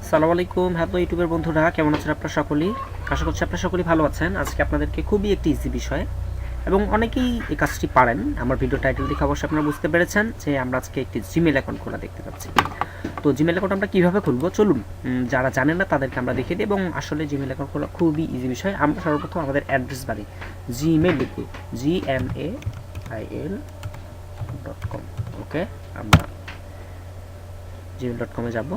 আসসালামু আলাইকুম। হ্যালো ইউটিউবের বন্ধুরা, কেমন আছেন আপনারা সকলেই? আশা করছি আপনারা সকলেই ভালো আছেন। আজকে আপনাদেরকে খুবই একটি ইজি বিষয় এবং অনেকেই এই কাজটি পারেন। আমার ভিডিও টাইটেল দেখে অবশ্যই আপনারা বুঝতে পেরেছেন যে আমরা আজকে একটি জিমেল অ্যাকাউন্ট খোলা দেখতে পাচ্ছি। তো জিমেল অ্যাকাউন্ট আমরা কীভাবে খুলবো চলুন যারা জানেন না তাদেরকে আমরা দেখিয়ে দিই। এবং আসলে জিমেল অ্যাকাউন্ট খোলা খুবই ইজি বিষয়। আমরা সর্বপ্রথম আমাদের অ্যাড্রেস বাড়ি জিমেল লিখব gmail.com। ওকে, আমরা gmail.com-এ যাব।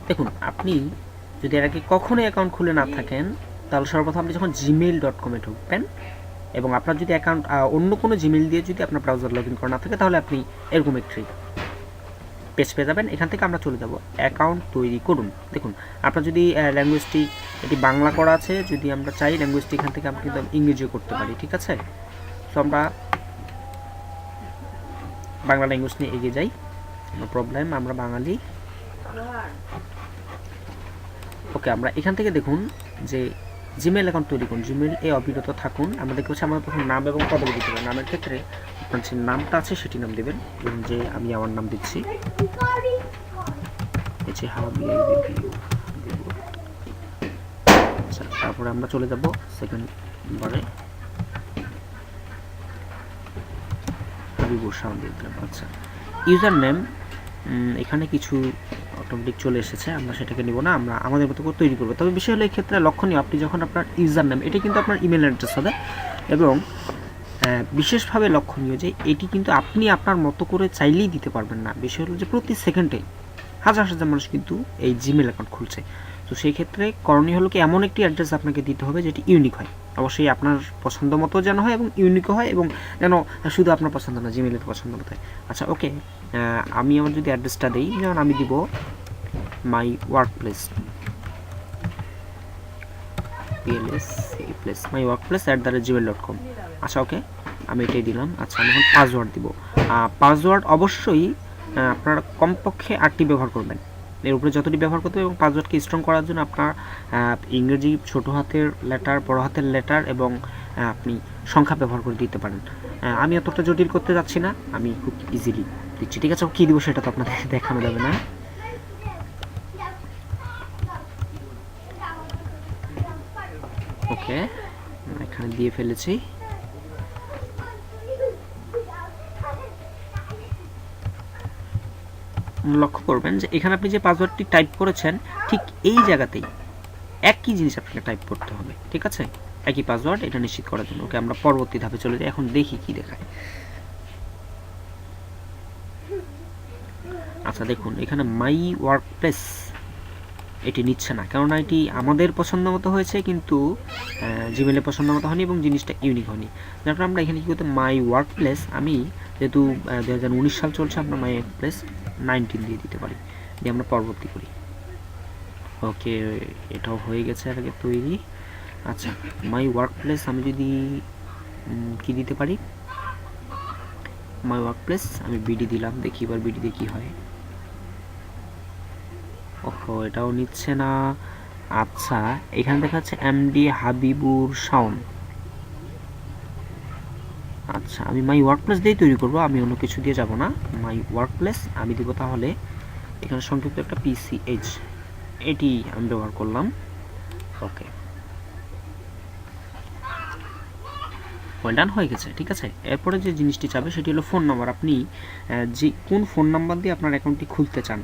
দেখুন, আপনি যদি এর আগে কখনোই অ্যাকাউন্ট খুলে না থাকেন তাহলে সর্বপ্রথম আপনি যখন gmail.com-এ ঢুকবেন এবং আপনার যদি অ্যাকাউন্ট অন্য কোনো জিমেল দিয়ে যদি আপনার ব্রাউজার লগ ইন করা না থাকে তাহলে আপনি এরকম একটি পেজ পেয়ে যাবেন। এখান থেকে আমরা চলে যাব অ্যাকাউন্ট তৈরি করুন। দেখুন, আপনার যদি ল্যাঙ্গুয়েজটি এটি বাংলা করা আছে, যদি আমরা চাই ল্যাঙ্গুয়েজটি এখান থেকে আমরা কিন্তু ইংরেজিও করতে পারি, ঠিক আছে? তো আমরা বাংলা ল্যাঙ্গুয়েজ নিয়ে এগিয়ে যাই, নো প্রবলেম, আমরা বাঙালি। ওকে, আমরা এখান থেকে দেখুন যে জিমেল অ্যাকাউন্ট তৈরি করুন, জিমেল এ অবিরত থাকুন। আমরা দেখতে পাচ্ছি আমাদের প্রথম নাম এবং পদবি দিতে হবে। নামের ক্ষেত্রে আপনার যে নামটা আছে সেটি নাম দেবেন, যেমন যে আমি আমার নাম দিচ্ছি, এই যে হাবিবুর। আচ্ছা, তারপরে আমরা চলে যাব সেকেন্ড বারে হাবিবুর সাউন্ড দিয়ে দিলাম। আচ্ছা, ইউজার নেম এখানে কিছু অটোমেটিক চলে এসেছে, আমরা সেটাকে নিব না, আমরা আমাদের মতো করে তৈরি করবো। তবে বিষয় হলো এই ক্ষেত্রে লক্ষণীয়, আপনি যখন আপনার ইউজার নেম, এটা কিন্তু আপনার ইমেল অ্যাড্রেস হবে এবং বিশেষভাবে লক্ষণীয় যে এটি কিন্তু আপনি আপনার মতো করে চাইলেই দিতে পারবেন না। বিষয় হলো যে প্রতি সেকেন্ডে হাজার হাজার মানুষ কিন্তু এই জিমেল অ্যাকাউন্ট খুলছে। তো সেই ক্ষেত্রে করণীয় হলো কি, এমন একটি অ্যাড্রেস আপনাকে দিতে হবে যেটি ইউনিক হয়, অবশ্যই আপনার পছন্দ মতো যেন হয় এবং ইউনিকও হয় এবং যেন শুধু আপনার পছন্দ না, জিমেলের পছন্দ মতো হয়। আচ্ছা, ওকে, আমি আমার যদি অ্যাড্রেসটা দিই, যেমন আমি দিব মাই ওয়ার্ক প্লেস, my_workplace@gmail.com। আচ্ছা, ওকে, আমি এটাই দিলাম। আচ্ছা, আমি এখন পাসওয়ার্ড দিব। পাসওয়ার্ড অবশ্যই আপনারা কমপক্ষে 8টি ব্যবহার করবেন, এর উপরে যতটি ব্যবহার করতে হবে। এবং পাসওয়ার্ডকে স্ট্রং করার জন্য আপনার ইংরেজি ছোটো হাতের লেটার, বড় হাতের লেটার এবং আপনি সংখ্যা ব্যবহার করে দিতে পারেন। আমি অতটা জটিল করতে যাচ্ছি না, আমি খুব ইজিলি দিচ্ছি, ঠিক আছে? কী দিব সেটা তো আপনাদের দেখানো যাবে না। ওকে, এখানে দিয়ে ফেলেছি। লক্ষ্য করবেন যে এখানে আপনি যে পাসওয়ার্ডটি টাইপ করেছেন ঠিক এই জায়গাতেই একই জিনিস আপনাকে টাইপ করতে হবে, ঠিক আছে? একই পাসওয়ার্ড, এটা নিশ্চিত করার জন্য। ওকে, আমরা পরবর্তী ধাপে চলে যাই। এখন দেখি কি দেখায়। আচ্ছা, দেখুন এখানে মাই ওয়ার্ক প্লেস এটি নিচ্ছে না, কেননা এটি আমাদের পছন্দ মতো হয়েছে কিন্তু জিমেলের পছন্দ মতো হয়নি এবং জিনিসটা ইউনিক হয়নি। যার কারণে আমরা এখানে কী করতে, মাই ওয়ার্ক প্লেস, আমি যেহেতু 2019 সাল চলছে, আমরা মাই ওয়ার্ক প্লেস 19 দিয়ে দিতে পারি, দিয়ে আমরা পরবর্তী করি। ওকে, এটাও হয়ে গেছে এর আগে তৈরি। আচ্ছা, মাই ওয়ার্ক প্লেস আমি যদি কি দিতে পারি, মাই ওয়ার্ক প্লেস আমি বিডি দিলাম, দেখি এবার বিডি দিয়ে কী হয়। ওহো, এটাও নিচ্ছে না। আচ্ছা, এখানে দেখা যাচ্ছে এমডি হাবিবুর সাউন্ড। আচ্ছা, আমি মাই ওয়ার্ক প্লেস দিয়েই তৈরি করবো, আমি অন্য কিছু দিয়ে যাব না। মাই ওয়ার্ক প্লেস আমি দিব তাহলে এখানে সংক্ষিপ্ত একটা PCH, এটি আমি ব্যবহার করলাম। ওকে, ডান হয়ে গেছে, ঠিক আছে? এরপরে যে জিনিসটি চাবে সেটি হলো ফোন নাম্বার। আপনি যে কোন ফোন নাম্বার দিয়ে আপনার অ্যাকাউন্টটি খুলতে চান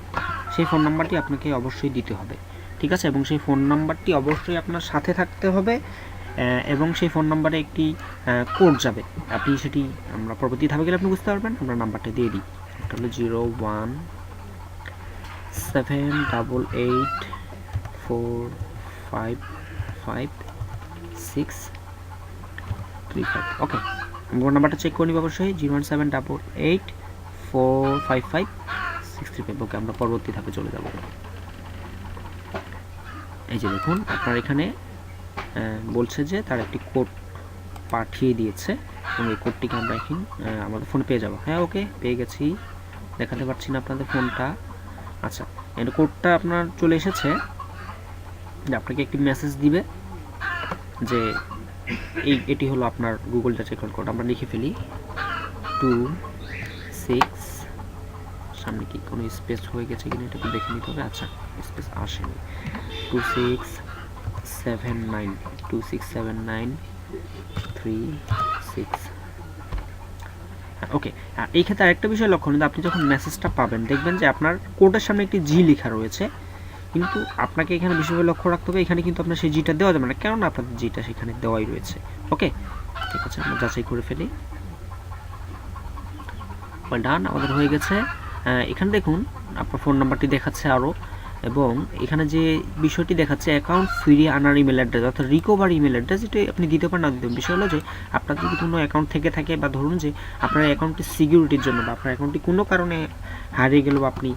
সেই ফোন নাম্বারটি আপনাকে অবশ্যই দিতে হবে, ঠিক আছে? এবং সেই ফোন নাম্বারটি অবশ্যই আপনার সাথে থাকতে হবে এবং সেই ফোন নাম্বারে একটি কোড যাবে। আপনি সেটি আমরা পরবর্তী ধাপে গেলে আপনি বুঝতে পারবেন। আমরা নাম্বারটা দিয়ে দিই, এটা হলো 01788455635। ওকে, মোবাইল নাম্বারটা চেক করে নিব অবশ্যই, 01788455635। ওকে, আমরা পরবর্তী ধাপে চলে যাব। এই যে দেখুন, আপনার এখানে বলছে যে তার একটি কোড পাঠিয়ে দিয়েছে এবং এই কোডটিকে আমরা এখন আমাদের ফোনে পেয়ে যাব। হ্যাঁ, ওকে, পেয়ে গেছি, দেখাতে পারছি না আপনাদের ফোনটা। আচ্ছা, এর কোডটা আপনার চলে এসেছে, যে আপনাকে একটি মেসেজ দিবে যে এটি হলো আপনার গুগল ডাটা অ্যাকাউন্ট কোড। আমরা লিখে ফেলি 26 সামনে কি কোনো স্পেস হয়ে গেছে কিনা এটা একটু দেখে নিতে হবে। আচ্ছা, স্পেস আসেনি। 2679 267936। ওকে, আর এই ক্ষেত্রে আরেকটা বিষয় লক্ষ্য করুন, আপনি যখন মেসেজটা পাবেন দেখবেন যে আপনার কোডের সামনে একটি জি লেখা রয়েছে, কিন্তু আপনাকে এখানে বিশেষভাবে লক্ষ্য রাখতে হবে এখানে কিন্তু আপনার সেই জিটা দেওয়া যাবে না, কেননা আপনাদের জিটা সেখানে দেওয়াই রয়েছে। ওকে, ঠিক আছে, আমরা যাচাই করে ফেলি। ওয়েল ডান, আমাদের হয়ে গেছে। এখানে দেখুন আপনার ফোন নাম্বারটি দেখাচ্ছে আরও, এবং এখানে যে বিষয়টি দেখাচ্ছে অ্যাকাউন্ট ফিরিয়ে আনার ইমেল অ্যাড্রেস অর্থাৎ রিকভার ইমেল অ্যাড্রেস, এটি আপনি দিতে পারেন না দিতে পারেন। বিষয় হলো যে আপনার যদি কোনো অ্যাকাউন্ট থেকে থাকে, বা ধরুন যে আপনার অ্যাকাউন্টটি সিকিউরিটির জন্য বা আপনার অ্যাকাউন্টটি কোনো কারণে হারিয়ে গেল বা আপনি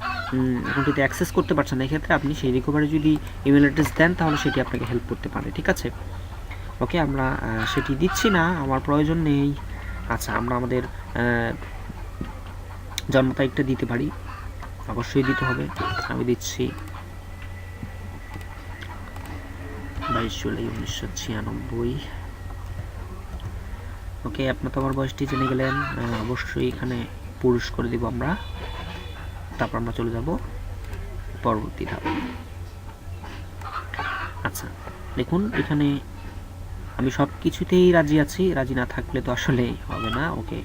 অ্যাকাউন্টটিতে অ্যাক্সেস করতে পারছেন না, এক্ষেত্রে আপনি সেই রিকভারি যদি ইমেল অ্যাড্রেস দেন তাহলে সেটি আপনাকে হেল্প করতে পারে। ঠিক আছে, ওকে, আমরা সেটি দিচ্ছি না, আমার প্রয়োজন নেই। আচ্ছা, আমরা আমাদের জন্ম তারিখটা দিতে পারি, অবশ্যই দিতে হবে। আমি দিচ্ছি 22 জুলাই 1996। ওকে, আপনার তো আমার বয়সটি জেনে গেলেন, অবশ্যই এখানে পুরুষ করে দিব আমরা। তারপর আমরা চলে যাব পরবর্তী ধাপে। আচ্ছা, দেখুন এখানে আমি সব কিছুতেই রাজি আছি, রাজি না থাকলে তো আসলে হবে না। ওকে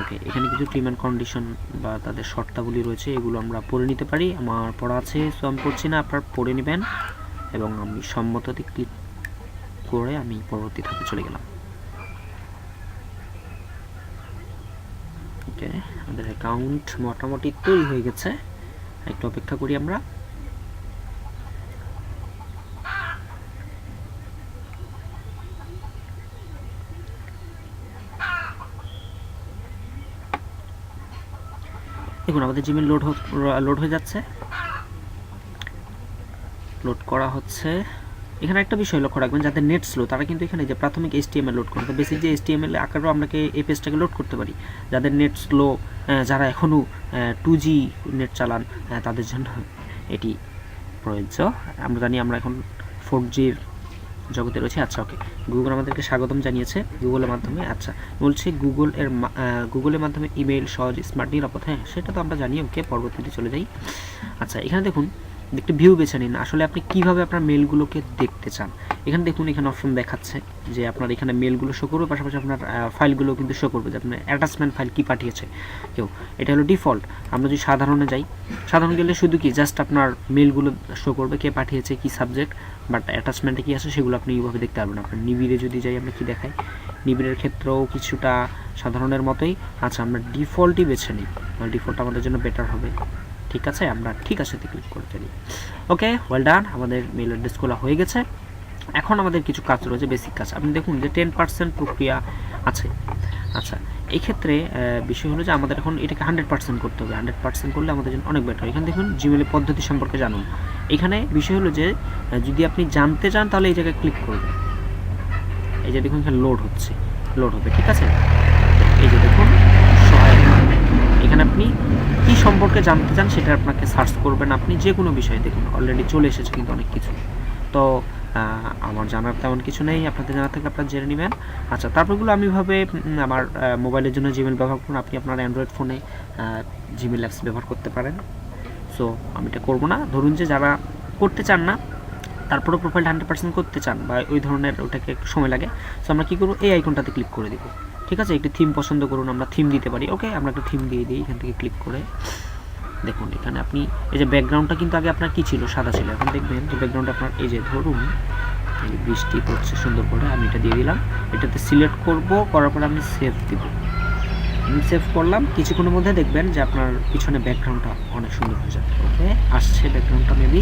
ওকে, এখানে কিছু টার্ম অ্যান্ড কন্ডিশন বা তাদের শর্তাবলী রয়েছে, এগুলো আমরা পড়ে নিতে পারি। আমার পড়া আছে, সো আমি পড়ছি না, আপনার পড়ে নেবেন। এবং আমি সম্মততে ক্লিক করে আমি পরবর্তী ধাপে চলে গেলাম। ওকে, আমাদের অ্যাকাউন্ট মোটামুটি তৈরি হয়ে গেছে, একটু অপেক্ষা করি আমরা। দেখুন আমাদের জিমেল লোড হয়ে যাচ্ছে, লোড করা হচ্ছে। এখানে একটা বিষয় লক্ষ্য রাখবেন, যাদের নেট স্লো তারা কিন্তু এখানে যে প্রাথমিক HTML লোড করতে, বেসিক যে HTML আকারেও আমরা এই পেজটাকে লোড করতে পারি। যাদের নেট স্লো, যারা এখনও 2G নেট চালান, তাদের জন্য এটি প্রযোজ্য। আমরা জানি আমরা এখন 4Gর জগতে রয়েছে। আচ্ছা, ওকে, গুগল আমাদেরকে স্বাগতম জানিয়েছে গুগলের মাধ্যমে। আচ্ছা, বলছে গুগলের মাধ্যমে ইমেল সহজ, স্মার্ট, নিরাপদ। হ্যাঁ, সেটা তো আমরা জানি। ওকে, পরবর্তীতে চলে যাই। আচ্ছা, এখানে দেখুন একটি ভিউ বেছে নিন, আসলে আপনি কিভাবে আপনার মেলগুলোকে দেখতে চান। এখানে দেখুন, এখানে অপশন দেখাচ্ছে যে আপনার এখানে মেলগুলো শো করবে, পাশাপাশি আপনার ফাইলগুলো কিন্তু শো করবে যে আপনার অ্যাটাচমেন্ট ফাইল কী পাঠিয়েছে কেউ। এটা হলো ডিফল্ট। আমরা যদি সাধারণে যাই, সাধারণ গেলে শুধু কি জাস্ট আপনার মেলগুলো শো করবে, কে পাঠিয়েছে, কি সাবজেক্ট, বাট অ্যাটাচমেন্টে কী আছে সেগুলো আপনি এইভাবে দেখতে পারবেন। আপনার নিবিড়ে যদি যাই, আমরা কী দেখাই, নিবিড়ের ক্ষেত্রেও কিছুটা সাধারণের মতোই। আচ্ছা, আমরা ডিফল্টই বেছে নিই, ডিফল্ট আমাদের জন্য বেটার হবে। ঠিক আছে, আমরা ঠিক আছে ক্লিক করে ফেলি। ওকে, ওয়েল ডান, আমাদের মেল অ্যাড্রেস খোলা হয়ে গেছে। এখন আমাদের কিছু কাজ রয়েছে, বেসিক কাজ। আপনি দেখুন যে 10% প্রক্রিয়া আছে। আচ্ছা, এই ক্ষেত্রে বিষয় হলো যে আমাদের এখন এটাকে 100% করতে হবে। 100% করলে আমাদের জন্য অনেক বেটার। এখানে দেখুন জিমেলের পদ্ধতি সম্পর্কে জানুন। এখানে বিষয় হলো যে যদি আপনি জানতে চান তাহলে এই জায়গায় ক্লিক করবেন। এই যে দেখুন এখানে লোড হবে। ঠিক আছে, এই যে দেখুন সহায়তা, এখানে আপনি কী সম্পর্কে জানতে চান সেটা আপনাকে সার্চ করবেন, আপনি যে কোনো বিষয়ে। দেখুন অলরেডি চলে এসেছে কিন্তু অনেক কিছু, তো আমার জানার তেমন কিছু নেই, আপনাদের জানা থাকলে আপনারা জেনে নেবেন। আচ্ছা, তারপরগুলো আমি ভাবে আমার মোবাইলের জন্য জিমেল ব্যবহার করুন, আপনি আপনার অ্যান্ড্রয়েড ফোনে জিমেল অ্যাপস ব্যবহার করতে পারেন। সো আমি এটা করবো না। ধরুন যে যারা করতে চান না, তারপরেও প্রোফাইলটা 100% করতে চান বা ওই ধরনের, ওটাকে একটু সময় লাগে, সো আমরা কী করবো, এই আইকনটাতে ক্লিক করে দেবো। ঠিক আছে, একটি থিম পছন্দ করুন, আমরা থিম দিতে পারি। ওকে, আমরা একটা থিম দিয়ে দিই এখান থেকে ক্লিক করে। দেখুন এখানে আপনি এই যে ব্যাকগ্রাউন্ডটা কিন্তু আগে আপনার কী ছিল, সাদা ছিল, এখন দেখবেন যে ব্যাকগ্রাউন্ড আপনার এই যে ধরুন বৃষ্টি পড়ছে সুন্দর করে, আমি এটা দিয়ে দিলাম, এটাতে সিলেক্ট করব, করার পরে আমি সেভ দিব। আমি সেভ করলাম, কিছুক্ষণের মধ্যে দেখবেন যে আপনার পিছনে ব্যাকগ্রাউন্ডটা অনেক সুন্দর হয়ে যাবে। ওকে, আসছে ব্যাকগ্রাউন্ডটা মেবি,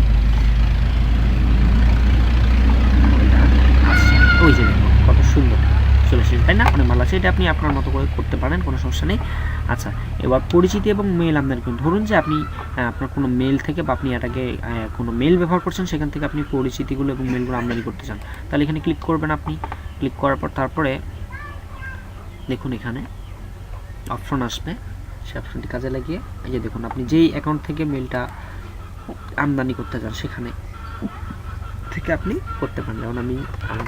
ওই যে দেখুন কত সুন্দর চলে এসেছে, তাই না? অনেক ভালো আছে। এটা আপনি আপনার মতো করে করতে পারেন, কোনো সমস্যা নেই। আচ্ছা, এবার পরিচিতি এবং মেল আমদানি করুন। ধরুন যে আপনি আপনার কোনো মেল থেকে বা আপনি এর আগে কোনো মেল ব্যবহার করছেন, সেখান থেকে আপনি পরিচিতিগুলো এবং মেলগুলো আমদানি করতে চান, তাহলে এখানে ক্লিক করবেন। আপনি ক্লিক করার পর তারপরে দেখুন এখানে অপশন আসবে, সেই অপশনটি কাজে লাগিয়ে এই যে দেখুন আপনি যেই অ্যাকাউন্ট থেকে মেলটা আমদানি করতে চান সেখানে থেকে আপনি করতে পারেন। যেমন আমি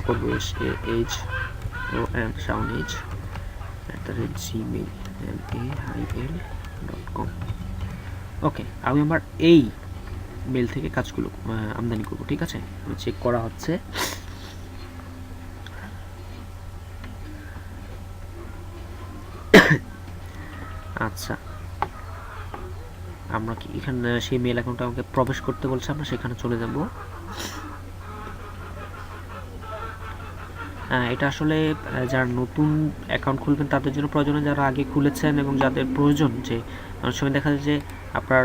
করবো SAHON@gmail.com। gmail.com। ওকে, আমি আমার এই মেল থেকে কাজগুলো আমদানি করব, ঠিক আছে? চেক করা হচ্ছে। আচ্ছা, আমরা কি এখানে সেই মেল অ্যাকাউন্টে আমাকে প্রবেশ করতে বলছে, আমরা সেখানে চলে যাব। এটা আসলে যারা নতুন অ্যাকাউন্ট খুলবেন তাদের জন্য প্রয়োজন, যারা আগে খুলেছেন এবং যাদের প্রয়োজন, যে অনেক সময় দেখা যায় যে আপনার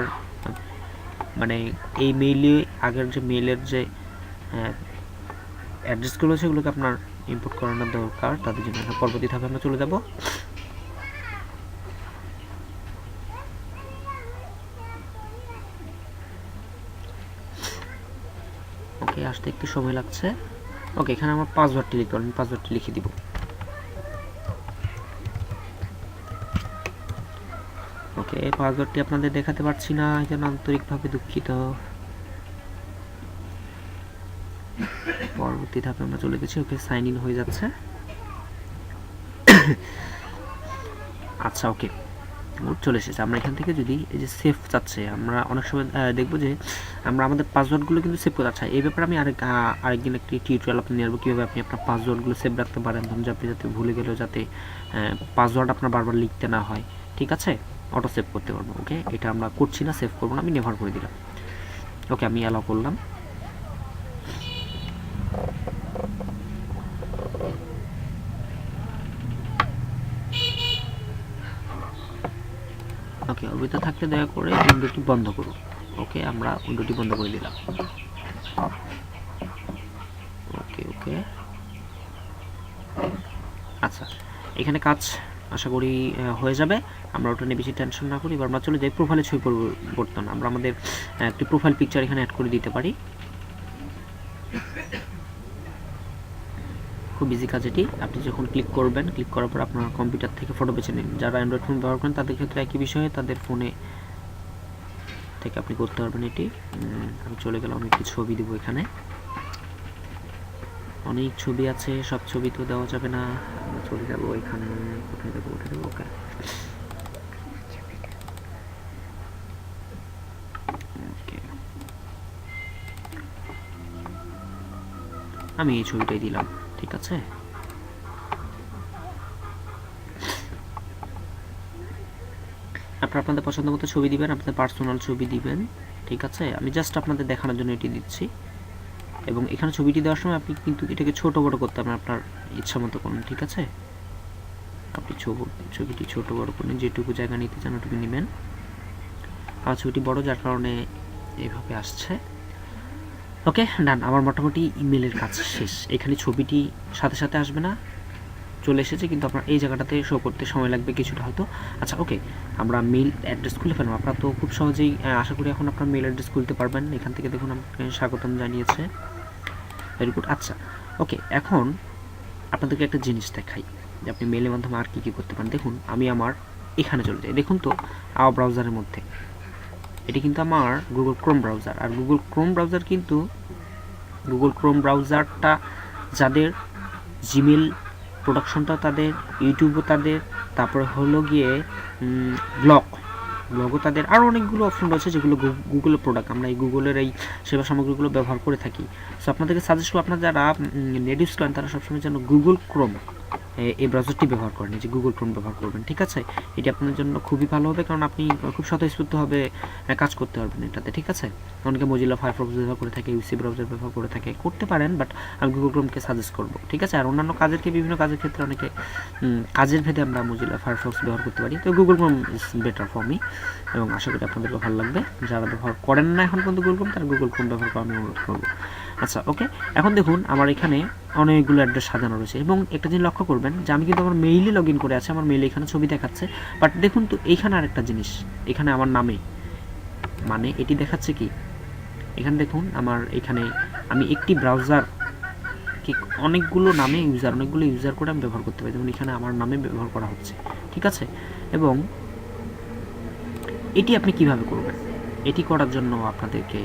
মানে এই মেইলে আগের যে মেইলের যে অ্যাড্রেসগুলো আছে সেগুলোকে আপনার ইম্পোর্ট করানোর দরকার, তাদের জন্য পরবর্তী ধাপে আমরা চলে যাব। ওকে, আসতে একটু সময় লাগছে। ওকে, এখানে আমার পাসওয়ার্ডটি লিখতে হবে, আমি পাসওয়ার্ডটি লিখে দিব। ওকে, পাসওয়ার্ডটি আপনাদের দেখাতে পারছি না, এই জন্য আন্তরিকভাবে দুঃখিত। পরবর্তী ধাপে আমরা চলে গেছি। ওকে, সাইন ইন হয়ে যাচ্ছে। আচ্ছা, ওকে, চলে এসেছে। আমরা এখান থেকে যদি এই যে সেভ চাচ্ছে, আমরা অনেক সময় দেখবো যে আমরা আমাদের পাসওয়ার্ডগুলো কিন্তু সেভ করতে চাই। এই ব্যাপারে আমি আরেকদিন একটি টিউটোরিয়াল আপনি নিয়ে আসবো, কীভাবে আপনি আপনার পাসওয়ার্ডগুলো সেভ রাখতে পারেন, ধরুন যে আপনি যাতে ভুলে গেলেও যাতে পাসওয়ার্ড আপনার বারবার লিখতে না হয়, ঠিক আছে? অটো সেভ করতে পারবো। ওকে, এটা আমরা করছি না, সেভ করবো না, আমি নেভার করে দিলাম। ওকে, আমি অ্যালাউ করলাম। ওকে, ওর ভিতরে থাকলে দয়া করে উইন্ডোটি বন্ধ করুন। ওকে, আমরা উইন্ডোটি বন্ধ করে দিলাম। ওকে ওকে, আচ্ছা, এখানে কাজ আশা করি হয়ে যাবে। আমরা ওটা নিয়ে বেশি টেনশন না করি। এবার আমরা চলে যাই প্রোফাইলে ছবি পরিবর্তন। আমরা আমাদের একটি প্রোফাইল পিকচার এখানে অ্যাড করে দিতে পারি। খুব ইজি কাজ এটি। আপনি যখন ক্লিক করবেন, ক্লিক করার পর আপনার কম্পিউটার থেকে ফটো বেছে নিন। যারা অ্যান্ড্রয়েড ফোন ব্যবহার করেন তাদের ক্ষেত্রে একই বিষয়ে, তাদের ফোনে থেকে আপনি করতে পারবেন এটি। আমি চলে গেলাম, আমি একটি ছবি দেবো। এখানে অনেক ছবি আছে, সব ছবি তো দেওয়া যাবে না। আমরা চলে যাবো এখানে, কোথায় দেবো, ওটা দেবো। ওকে, আমি এই ছবিটাই দিলাম, ঠিক আছে? আপনারা আপনাদের পছন্দ মতো ছবি দিবেন, আপনাদের পার্সোনাল ছবি দিবেন, ঠিক আছে? আমি জাস্ট আপনাদের দেখানোর জন্য এটি দিচ্ছি। এবং এখানে ছবিটি দেওয়ার সময় আপনি কিন্তু এটাকে ছোট বড় করতে পারেন আপনার ইচ্ছা মতো করুন, ঠিক আছে? আপনি ছবিটি ছোট বড় করুন, যেটুকু জায়গা নিতে চান ওটুকু নেবেন। আমার ছবিটি বড়, যার কারণে এইভাবে আসছে। ওকে, ডান। আমার মোটামুটি ইমেলের কাজ শেষ। এখানে ছবিটি সাথে সাথে আসবে না, চলে এসেছে, কিন্তু আপনার এই জায়গাটাতে শো করতে সময় লাগবে কিছুটা হয়তো। আচ্ছা, ওকে, আমরা মেল অ্যাড্রেস খুলে ফেলবো। আপনারা তো খুব সহজেই আশা করি এখন আপনার মেল অ্যাড্রেস খুলতে পারবেন। এখান থেকে দেখুন আমাকে স্বাগতম জানিয়েছে, ভেরি গুড। আচ্ছা, ওকে, এখন আপনাদেরকে একটা জিনিস দেখাই যে আপনি মেলের মাধ্যমে আর কী কী করতে পারেন। দেখুন, আমি আমার এখানে চলে যাই। দেখুন তো আমার ব্রাউজারের মধ্যে এটি কিন্তু আমার গুগল ক্রোম ব্রাউজার। আর গুগল ক্রোম ব্রাউজারটা যাদের জিমেল প্রোডাকশনটা তাদের, ইউটিউবও তাদের, তারপরে হলো গিয়ে ব্লগও তাদের, আরও অনেকগুলো অপশন রয়েছে যেগুলো গুগলের প্রোডাক্ট। আমরা এই গুগলের এই সেবা সামগ্রীগুলো ব্যবহার করে থাকি। সো আপনাদেরকে সাজেস্ট করব, আপনারা যারা নেট ইউজ করেন তারা সবসময় যেন গুগল ক্রোম এই ব্রাউজারটি ব্যবহার করেন, যে গুগল ক্রোম ব্যবহার করবেন, ঠিক আছে? এটি আপনার জন্য খুবই ভালো হবে, কারণ আপনি খুব স্বতঃস্ফূর্তভাবে কাজ করতে পারবেন এটাতে, ঠিক আছে? অনেকে মজিলা ফায়ারফক্স ব্যবহার করে থাকে, ইউসি ব্রাউজার ব্যবহার করে থাকে, করতে পারেন, বাট আমি গুগল ক্রোমকে সাজেস্ট করব, ঠিক আছে? আর অন্যান্য বিভিন্ন কাজের ক্ষেত্রে অনেকে কাজের ভেদে আমরা মজিলা ফায়ারফক্স ব্যবহার করতে পারি। তো Google Chrome is better for me, এবং আশা করি আপনাদেরকে ভালো লাগবে। যারা ব্যবহার করেন না এখন পর্যন্ত গুগল ক্রোম, তারা গুগল ক্রোম ব্যবহার করা আমি অনুরোধ করবো। আচ্ছা, ওকে, এখন দেখুন আমার এখানে অনেকগুলো অ্যাড্রেস সাজানো রয়েছে, এবং একটা জিনিস লক্ষ্য করবেন যে আমি কিন্তু আমার মেইলে লগ ইন করে আছে, আমার মেইলে এখানে ছবি দেখাচ্ছে, বাট দেখুন তো এইখানে আরেকটা জিনিস, এখানে আমার নামে মানে এটি দেখাচ্ছে কি, এখানে দেখুন আমার এখানে আমি একটি ব্রাউজার কি অনেকগুলো ইউজার করে আমি ব্যবহার করতে পারি, যেমন এখানে আমার নামে ব্যবহার করা হচ্ছে, ঠিক আছে? এবং এটি আপনি কিভাবে করবেন? এটি করার জন্য আপনাদেরকে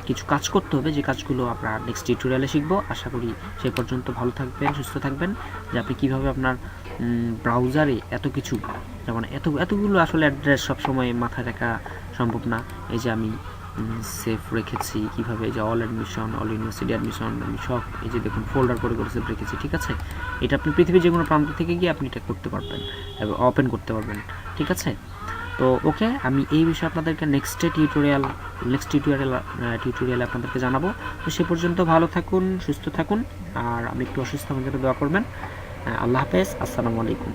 কিছু কাজ করতে হবে, যে কাজগুলো আমরা নেক্সট টিউটোরিয়ালে শিখবো। আশা করি সেই পর্যন্ত ভালো থাকবেন, সুস্থ থাকবেন, যে আপনি কীভাবে আপনার ব্রাউজারে এত কিছু যেমন এতগুলো আসলে অ্যাড্রেস সবসময় মাথায় রাখা সম্ভব না। এই যে আমি সেভ রেখেছি কীভাবে, যে all admission, all university admission, আমি সব এই যে দেখুন ফোল্ডার করে সেভ রেখেছি, ঠিক আছে। এটা আপনি পৃথিবীর যে কোনো প্রান্ত থেকে গিয়ে আপনি এটা করতে পারবেন এবং ওপেন করতে পারবেন, ঠিক আছে। তো ওকে, আমি এই বিষয়ে আপনাদেরকে নেক্সট টিউটোরিয়ালে আপনাদেরকে জানাবো। তো সে পর্যন্ত ভালো থাকুন, সুস্থ থাকুন, আর আমি একটু অসুস্থ, আমাদের দোয়া করবেন। আল্লাহ হাফেজ, আসসালামু আলাইকুম।